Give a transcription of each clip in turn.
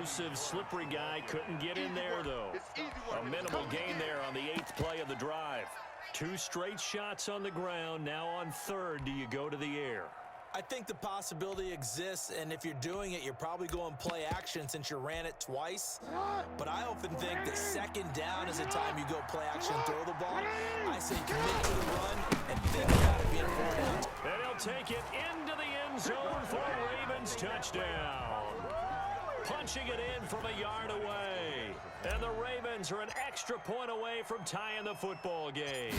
elusive, slippery guy. Couldn't get in there, though. A minimal gain there on the 8th play of the drive. 2 straight shots on the ground. Now on 3rd, do you go to the air? I think the possibility exists, and if you're doing it, you're probably going play action since you ran it twice. But I often think that 2nd down is the time you go play action and throw the ball. I say commit to the run and think about it being a 4 down. And he'll take it into the end zone for a Ravens touchdown. Punching it in from a yard away. And the Ravens are an extra point away from tying the football game.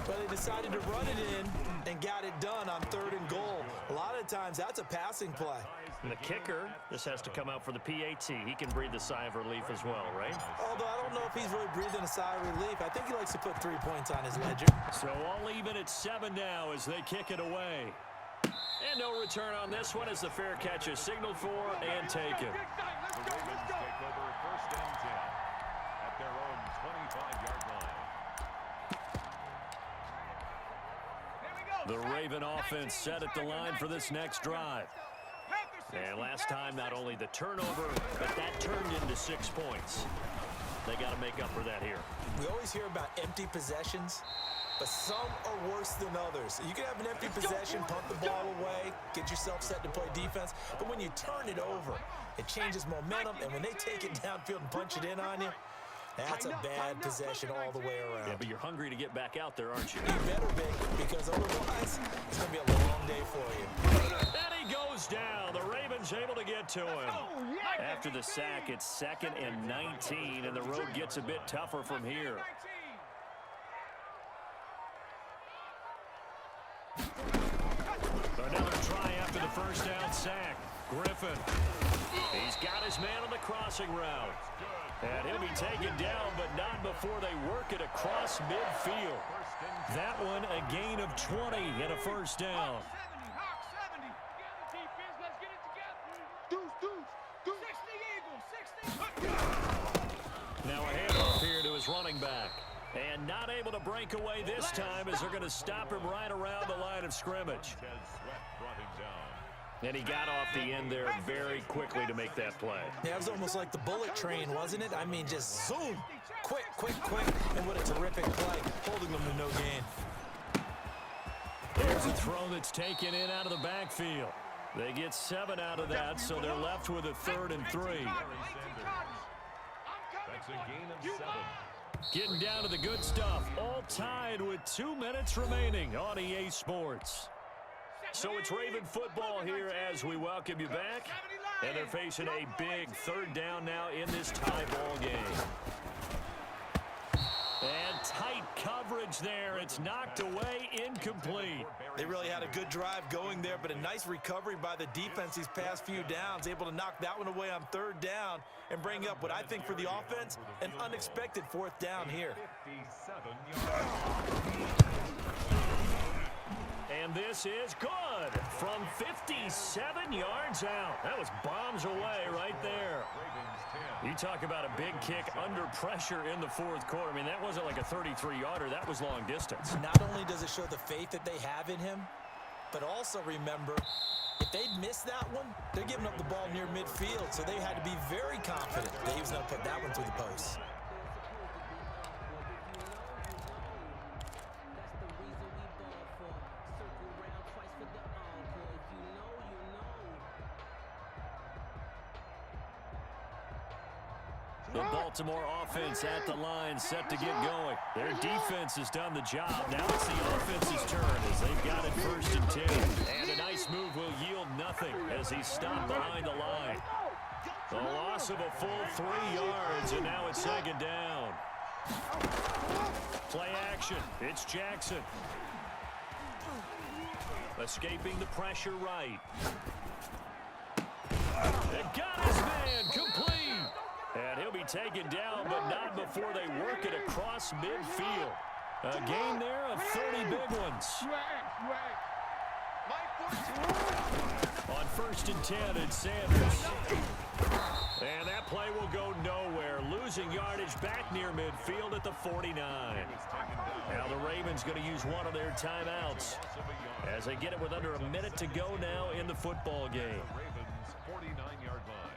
But they decided to run it in and got it done on 3rd and goal. A lot of times, that's a passing play. And the kicker, this has to come out for the PAT. He can breathe a sigh of relief as well, right? Although I don't know if he's really breathing a sigh of relief. I think he likes to put 3 points on his ledger. So all even at 7 now as they kick it away. And no return on this one as the fair catch is signaled for and taken. The Ravens take over 1st and 10 at their own 25-yard line. The Raven offense set at the line for this next drive. And last time, not only the turnover, but that turned into 6 points. They got to make up for that here. We always hear about empty possessions, but some are worse than others. You can have an empty possession, punt the ball away, get yourself set to play defense, but when you turn it over, it changes momentum, and when they take it downfield and punch it in on you, that's a bad possession all the way around. Yeah, but you're hungry to get back out there, aren't you? You better be, because otherwise, it's going to be a long day for you. And he goes down. The Ravens able to get to him. After the sack, it's 2nd and 19, and the road gets a bit tougher from here. Another try after the 1st down sack. Griffin. He's got his man on the crossing route. And he'll be taken down, but not before they work it across midfield. That one a gain of 20 and a 1st down. Now a handoff here to his running back. And not able to break away this time as they're going to stop him right around the line of scrimmage. And he got off the end there very quickly to make that play. Yeah, it was almost like the bullet train, wasn't it? I mean, just zoom. Quick, quick, quick. And what a terrific play, holding them to no gain. There's a throw that's taken in out of the backfield. They get 7 out of that, so they're left with a 3rd and 3. That's a gain of 7. Getting down to the good stuff. All tied with 2 minutes remaining on EA Sports. So it's Raven football here as we welcome you back. And they're facing a big 3rd down now in this tie ball game. And tight coverage there. It's knocked away, incomplete. They really had a good drive going there, but a nice recovery by the defense these past few downs, able to knock that one away on 3rd down and bring up what I think for the offense, an unexpected 4th down here. And this is good from 57 yards out. That was bombs away right there. You talk about a big kick under pressure in the 4th quarter. I mean, that wasn't like a 33-yarder. That was long distance. Not only does it show the faith that they have in him, but also remember, if they'd missed that one, they're giving up the ball near midfield, so they had to be very confident that he was going to put that one through the post. The Baltimore offense at the line, set to get going. Their defense has done the job. Now it's the offense's turn as they've got it 1st and 10. And a nice move will yield nothing as he's stopped behind the line. The loss of a full 3 yards, and now it's 2nd down. Play action. It's Jackson. Escaping the pressure right. And got his man complete. And he'll be taken down, but not before they work it across midfield. A gain there of 30 big ones. On 1st and 10, it's Sanders. And that play will go nowhere. Losing yardage back near midfield at the 49. Now the Ravens going to use one of their timeouts as they get it with under a minute to go now in the football game. Ravens 49-yard line.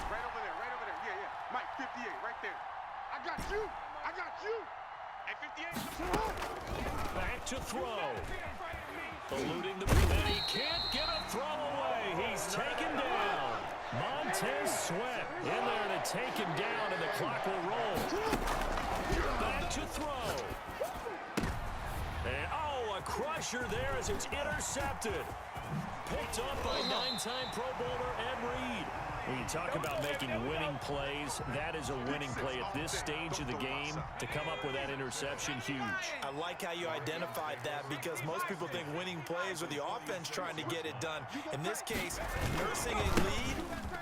Right over there, right over there. Yeah, yeah. Mike, 58, right there. I got you. I got you. At 58. Back to throw. Eluding the and he can't get a throw away. He's taken down. Montez Sweat in there to take him down, and the clock will roll. Back to throw. And, a crusher there as it's intercepted. Picked up by 9-time Pro Bowler Ed Reed. When you talk about making winning plays, that is a winning play at this stage of the game. To come up with that interception, huge. I like how you identified that, because most people think winning plays are the offense trying to get it done. In this case, nursing a lead,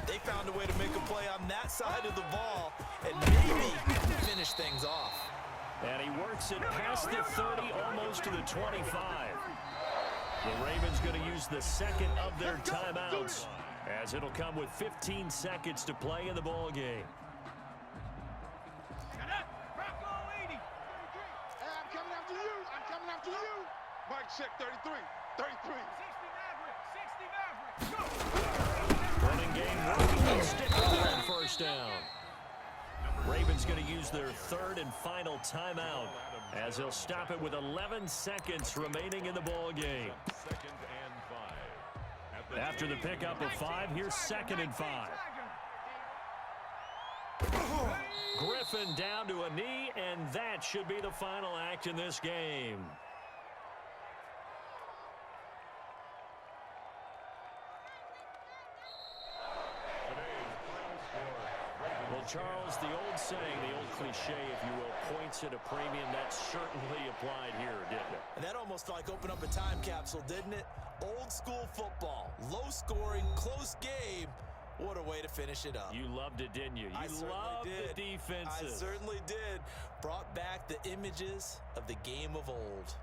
they found a way to make a play on that side of the ball and maybe finish things off. And he works it past the 30, almost to the 25. The Ravens going to use the second of their timeouts, as it'll come with 15 seconds to play in the ball game. Hey, I'm coming after you. I'm coming after you. Mike, check 33. 33. 60 Maverick. Go. Running game working. Stick with it on first down. Ravens going to use their third and final timeout, as they'll stop it with 11 seconds remaining in the ball game. Second and 5. After the pickup of 5, here's 2nd and 5. Griffin down to a knee, and that should be the final act in this game. Well, Charles, the old saying, the old cliche, if you will, points at a premium, that certainly applied here, didn't it? And that almost felt like open up a time capsule, didn't it? Old school football, low scoring, close game. What a way to finish it up. You loved it, didn't you? I You loved the defenses. I certainly did. Brought back the images of the game of old.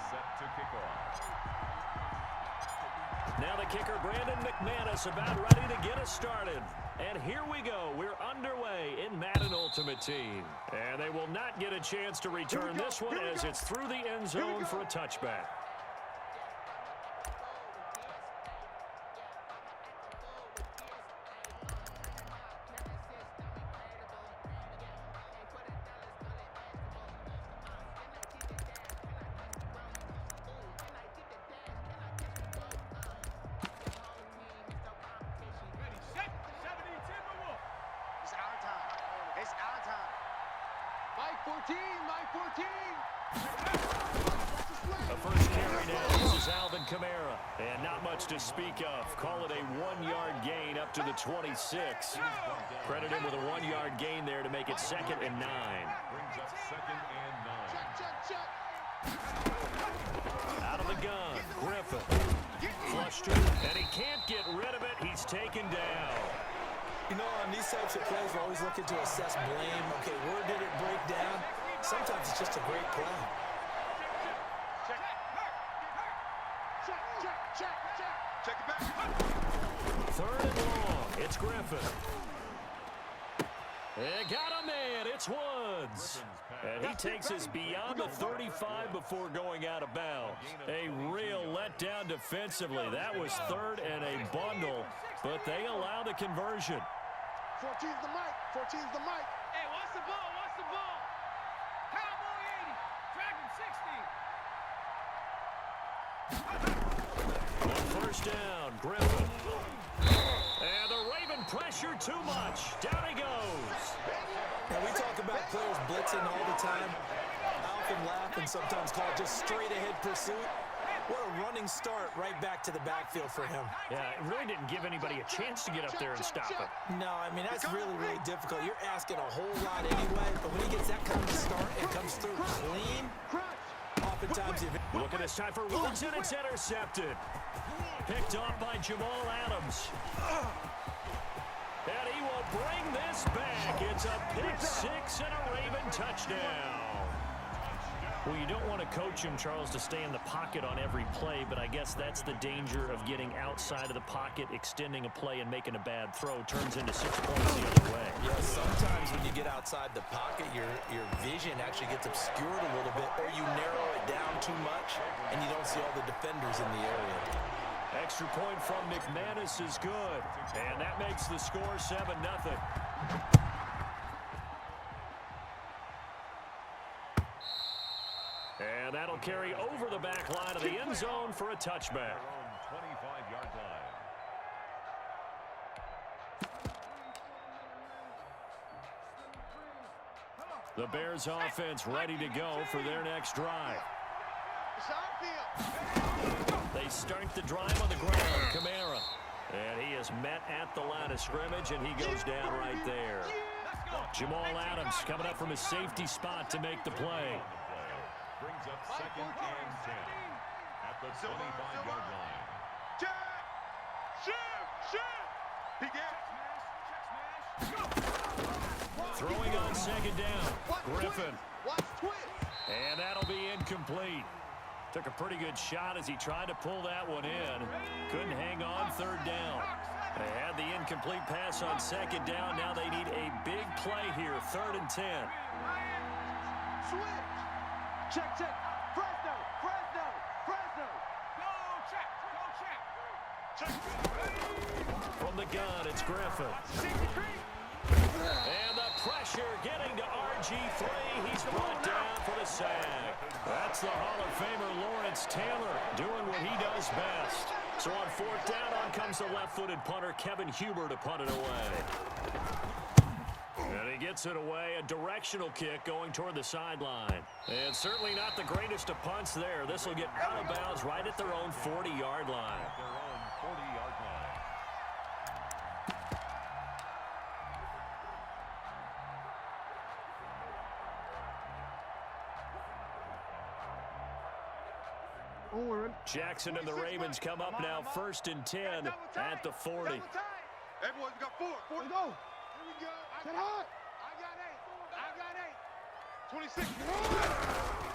set to kick off. Now the kicker, Brandon McManus, about ready to get us started. And here we go. We're underway in Madden Ultimate Team. And they will not get a chance to return this one as it's through the end zone for a touchback. The first carry now, this is Alvin Kamara. And not much to speak of. Call it a 1-yard gain up to the 26. Credit him with a 1-yard gain there to make it 2nd and 9. Brings up 2nd and 9. Out of the gun, Griffin. Flushed it, and he can't get rid of it. He's taken down. You know, on these types of plays, we're always looking to assess blame. Okay, where did it break down? Sometimes it's just a great play. Check it back. 3rd and long. It's Griffin. They got a man. It's Woods. And he takes us beyond the 35 before going out of bounds. A real letdown defensively. That was 3rd and a bundle, but they allow the conversion. 14's the mic. 14's the mic. Hey, watch the ball. Watch the ball. Cowboy 80. Dragon 60. On first down, Griffin. And the Raven pressure too much. Down he goes. Now, we talk about players blitzing all the time. I often laugh and sometimes call it just straight-ahead pursuit. What a running start right back to the backfield for him. Yeah, it really didn't give anybody a chance to get up there and stop it. No, I mean, that's really, really difficult. You're asking a whole lot anyway, but when he gets that kind of start and comes through clean, oftentimes you... Look at this time for Woods, and it's intercepted. Picked off by Jamal Adams. And he will bring this back. It's a pick six and a Raven touchdown. Well, you don't want to coach him, Charles, to stay in the pocket on every play, but I guess that's the danger of getting outside of the pocket, extending a play, and making a bad throw. Turns into 6 points the other way. Yeah, sometimes when you get outside the pocket, your vision actually gets obscured a little bit, or you narrow it down too much, and you don't see all the defenders in the area. Extra point from McManus is good, and that makes the score 7-0. And that'll carry over the back line of the end zone for a touchback. 25-yard line. The Bears offense ready to go for their next drive. They start the drive on the ground, Kamara. And he is met at the line of scrimmage, and he goes down right there. Jamal Adams coming up from his safety spot to make the play. Brings up 2nd and 10 at the 25-yard line. Throwing on 2nd down, Griffin. And that'll be incomplete. Took a pretty good shot as he tried to pull that one in. Couldn't hang on 3rd down. They had the incomplete pass on 2nd down. Now they need a big play here, 3rd and 10. Switch. Check. Fresno. Go check. From the gun, it's Griffin. And the pressure getting to RG3. He's brought down for the sack. That's the Hall of Famer Lawrence Taylor doing what he does best. So on 4th down, on comes the left-footed punter, Kevin Huber, to punt it away. And he gets it away, a directional kick going toward the sideline. And certainly not the greatest of punts there. This will get out of bounds right at their own 40-yard line. Their own 40-yard line. Jackson and the Ravens come up now 1st and 10 at the 40. Hey, boys, we got 4. 4 to go. Here we go. I got 8. 26.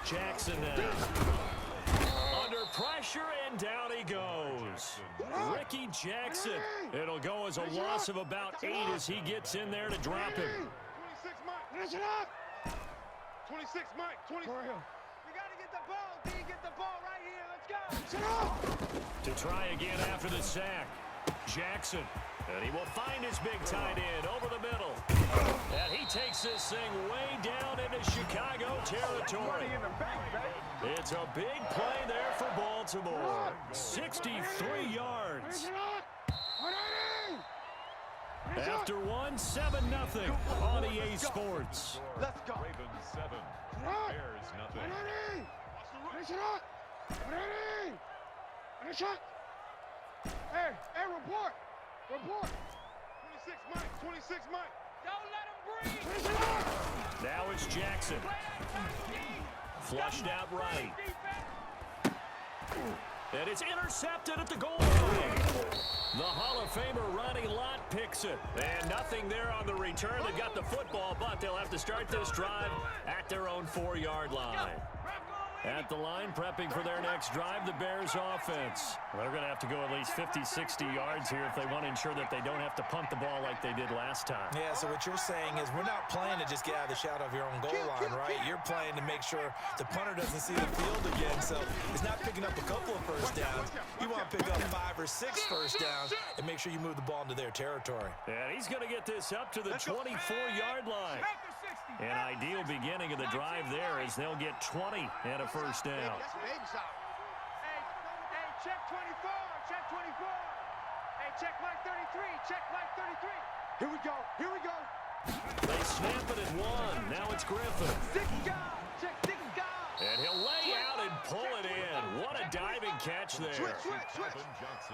Jackson now. pressure, and down he goes. Ricky Jackson. It'll go as a loss of about 8 as he gets in there to drop him. 26, Mike. Finish it up. 26, Mike. 20. We got to get the ball, D. Get the ball right here. Let's go. Finish it up. To try again after the sack. Jackson. And he will find his big tight end over the middle. And he takes this thing way down into Chicago territory. It's a big play there for Baltimore. 63 yards. After one, 7-0 on EA Sports. Let's go. Ravens 7, Bears nothing. Finish it up. Finish it. Hey, report. 26, Mike. 26, Mike. Don't let him breathe. Finish it up. Now it's Jackson. Flushed out right. And it's intercepted at the goal line. The Hall of Famer Ronnie Lott picks it. And nothing there on the return. They got the football, but they'll have to start this drive at their own 4-yard line. At the line, prepping for their next drive, the Bears offense. They're going to have to go at least 50, 60 yards here if they want to ensure that they don't have to punt the ball like they did last time. Yeah, so what you're saying is we're not playing to just get out of the shadow of your own goal line, right? You're playing to make sure the punter doesn't see the field again. So it's not picking up a couple of first downs. You want to pick up 5 or 6 first downs and make sure you move the ball into their territory. And he's going to get this up to the 24-yard line. An ideal beginning of the drive there as they'll get 20 and a first down. Hey, check 24. Check 24. Hey, check Mike 33. Check Mike 33. Here we go. They snap it at 1. Now it's Griffin. 6 guard. Check 6 guard. And he'll lay out and pull it in. What a diving catch there.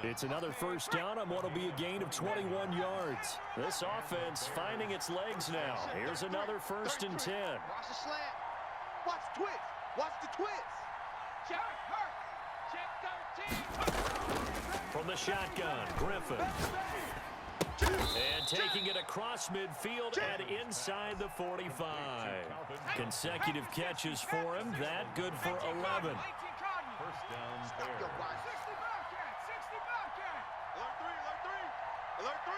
It's another first down on what will be a gain of 21 yards. This offense finding its legs now. Here's another 1st and 10. Watch the slant. Watch the twist. Watch the twist. Check her. Check 13. From the shotgun, Griffin. And taking it across midfield and inside the 45. Consecutive catches for him. That good for 11. First down, Bears. 60 Bobcat. 60 Bobcat. Alert 3.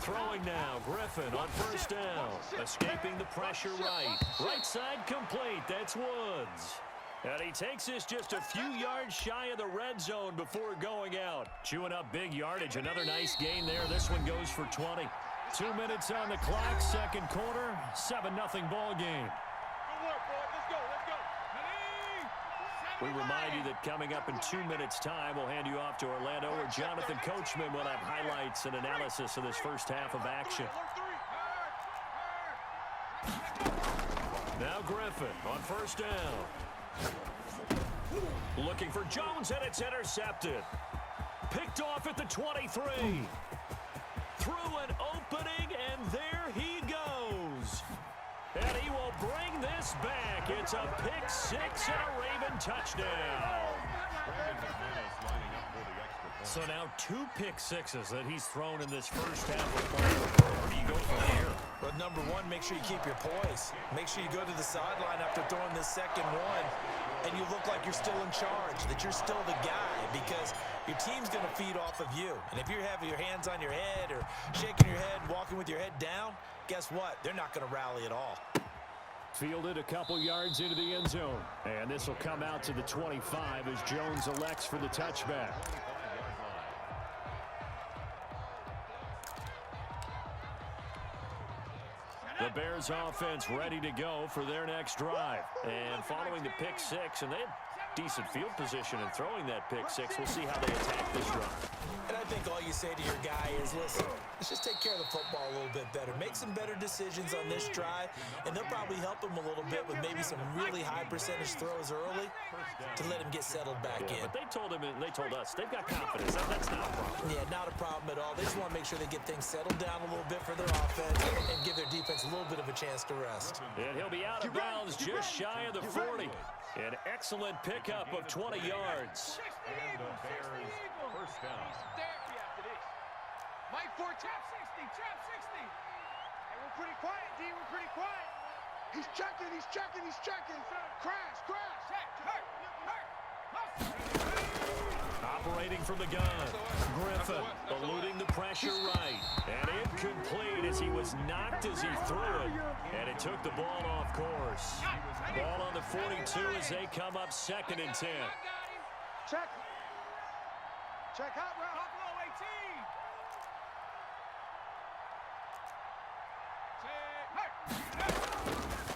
Throwing now, Griffin on first down. Escaping the pressure right. Right side complete. That's Woods. And he takes this just a few yards shy of the red zone before going out. Chewing up big yardage. Another nice gain there. This one goes for 20. 2 minutes on the clock. Second quarter. 7-0 ball game. Good work, boy. Let's go. We remind you that coming up in 2 minutes' time, we'll hand you off to Orlando, where Jonathan Coachman will have highlights and analysis of this first half of action. Now Griffin on first down. Looking for Jones, and it's intercepted. Picked off at the 23. Through an opening, and there he goes. And he will bring this back. It's a pick 6 and a Raven touchdown. So now 2 pick 6s that he's thrown in this first half of play. Where do you go from here? But number one, make sure you keep your poise. Make sure you go to the sideline after throwing this second one, and you look like you're still in charge, that you're still the guy, because your team's going to feed off of you. And if you're having your hands on your head or shaking your head, walking with your head down, guess what? They're not going to rally at all. Fielded a couple yards into the end zone. And this will come out to the 25 as Jones elects for the touchback. The Bears offense ready to go for their next drive. And following the pick 6, and they had decent field position in throwing that pick 6. We'll see how they attack this drive. And I think all you say to your guy is, listen, let's just take care of the football a little bit better. Make some better decisions on this drive, and they'll probably help him a little bit with maybe some really high percentage throws early to let him get settled back in. But they told him, and they told us, they've got confidence. That's not a problem. Yeah, not a problem at all. They just want to make sure they get things settled down a little bit for their offense and give their defense a little bit of a chance to rest. And he'll be out of bounds just shy of the 40. An excellent pickup of 20 yards. And the Bears first down. Therapy after this. Mike 4, trap 60. Hey, we're pretty quiet, D. We're pretty quiet. He's checking, he's checking, he's checking. Crash, crash. Operating from the gun. Griffin eluding the pressure right. And incomplete as he was knocked as he threw it. And it took the ball off course. Ball on the 42 as they come up 2nd and 10. Check. Check hot route.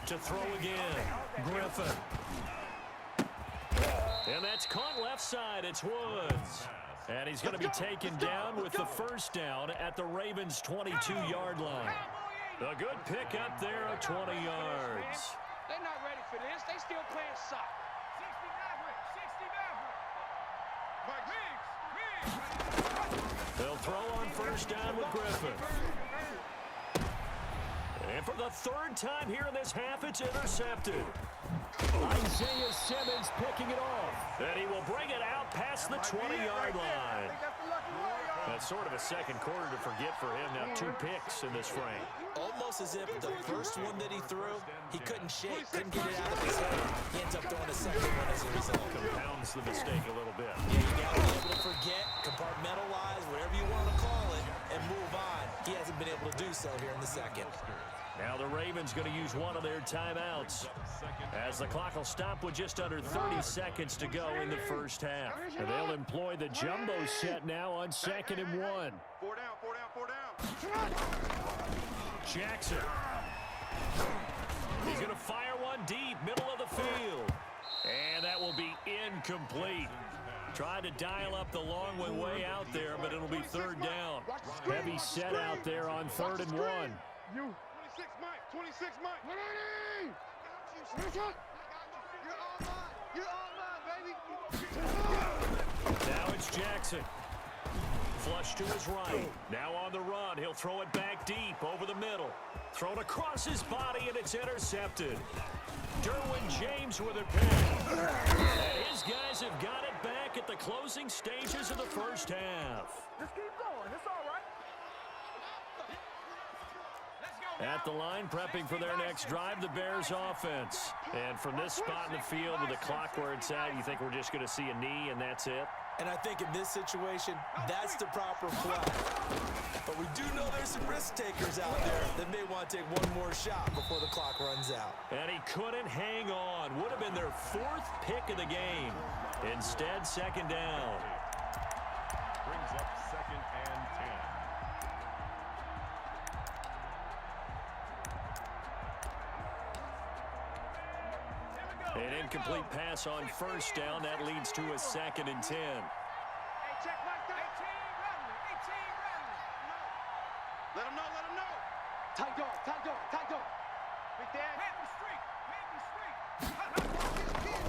To throw again. Griffin. And that's caught left side. It's Woods. And he's going to be taken down with the first down at the Ravens' 22-yard line. A good pick up there of 20 yards. They're not ready for this. They still playing soccer. 60 They'll throw on first down with Griffin. And for the 3rd time here in this half, it's intercepted. Isaiah Simmons picking it off. And he will bring it out past the 20-yard line. That's sort of a second quarter to forget for him. Now 2 picks in this frame. Almost as if the first one that he threw, he couldn't shake, couldn't get it out of his head. He ends up throwing the second one as a result. Compounds the mistake a little bit. Yeah, you got to be able to forget, compartmentalize, whatever you want to call it, and move on. He hasn't been able to do so here in the second. Now the Ravens going to use one of their timeouts as the clock will stop with just under 30 seconds to go in the first half. And they'll employ the jumbo set now on 2nd and 1. 4 down, 4 down, 4 down. Jackson. He's going to fire one deep, middle of the field. And that will be incomplete. Tried to dial up the long one way out there, but it'll be 3rd down. Heavy set out there on 3rd and 1. You. 26 Mike, 26 Mike. 180. You're all mine, baby. Now it's Jackson. Flush to his right. Now on the run. He'll throw it back deep over the middle. Thrown across his body, and it's intercepted. Derwin James with a pick. And his guys have got it back at the closing stages of the first half. Just keep going. It's all right. At the line, prepping for their next drive, the Bears offense. And from this spot in the field with the clock where it's at, you think we're just going to see a knee and that's it? And I think in this situation, that's the proper play. But we do know there's some risk takers out there that may want to take one more shot before the clock runs out. And he couldn't hang on. Would have been their 4th pick of the game. Instead, 2nd down. Brings up 2nd and 10. An incomplete pass on first down. That leads to a 2nd and 10. Hey, check my thing. 18 running. Let him know, let him know. Tight dog, tight dog, tight dog. Big Dan.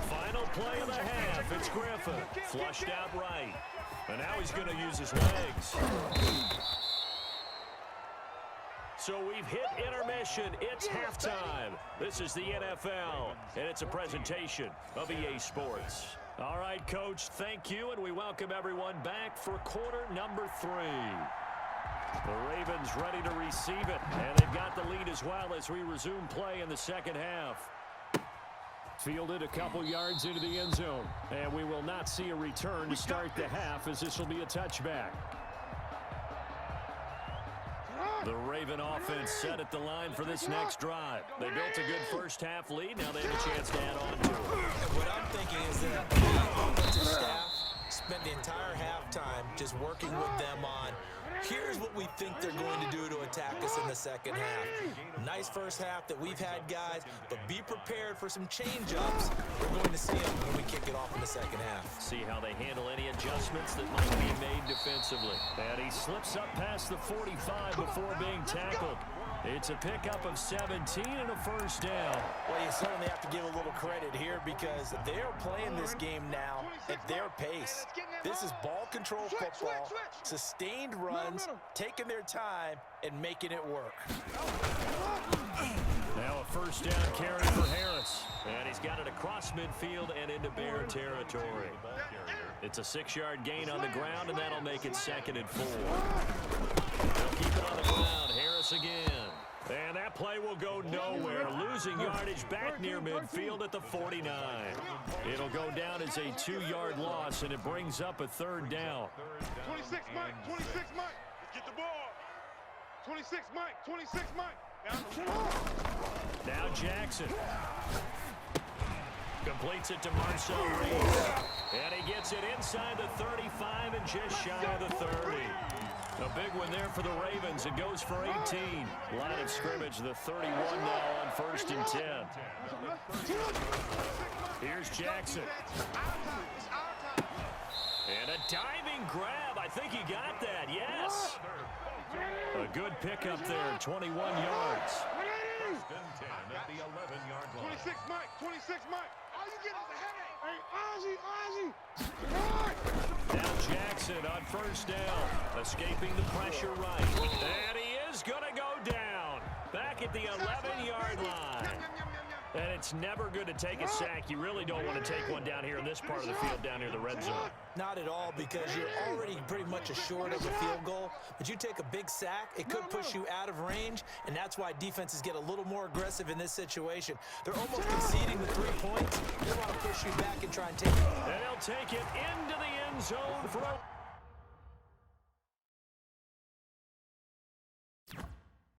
Final play of the half. It's Griffin. Flushed out right. And now he's going to use his legs. So we've hit intermission. It's halftime. This is the NFL, and it's a presentation of EA Sports. All right, Coach, thank you, and we welcome everyone back for quarter number 3. The Ravens ready to receive it, and they've got the lead as well as we resume play in the second half. Fielded a couple yards into the end zone, and we will not see a return to start the half as this will be a touchback. The Raven offense set at the line for this next drive. They built a good first half lead. Now they have a chance to add on to it. And what I'm thinking is that the offensive staff spent the entire halftime just working with them on, here's what we think they're going to do to attack us in the second half. Nice first half that we've had, guys, but be prepared for some change-ups. We're going to see them when we kick it off in the second half. See how they handle any adjustments that might be made defensively. And he slips up past the 45 before being tackled. It's a pickup of 17 and a first down. Well, you certainly have to give a little credit here because they're playing this game now at their pace. This is ball control football, sustained runs, taking their time, and making it work. Now a first down carry for Harris. And he's got it across midfield and into Bear territory. It's a 6-yard gain on the ground, and that'll make it 2nd and 4. They'll keep it on the ground. Harris again. And that play will go nowhere. Losing yardage back near midfield at the 49. It'll go down as a 2-yard loss, and it brings up a 3rd down. 26, Mike. 26, Mike. Let's get the ball. 26, Mike. 26, Mike. Now Jackson. Completes it to Marcel Reese. And he gets it inside the 35 and just shy of the 30. A big one there for the Ravens. It goes for 18. Line of scrimmage, the 31 now on 1st and 10. Here's Jackson. And a diving grab. I think he got that, yes. A good pickup there, 21 yards. 10 at the 11-yard line. 26, Mike. 26, Mike. All you get is a headache. Hey, Ozzie. Now Jackson on 1st down, escaping the pressure right. And he is going to go down. Back at the 11-yard line. And it's never good to take a sack. You really don't want to take one down here in this part of the field, down near the red zone. Not at all, because you're already pretty much assured of a field goal. But you take a big sack, it could push you out of range, and that's why defenses get a little more aggressive in this situation. They're almost conceding the 3 points. They want to push you back and try and take it. And he'll take it into the end zone for a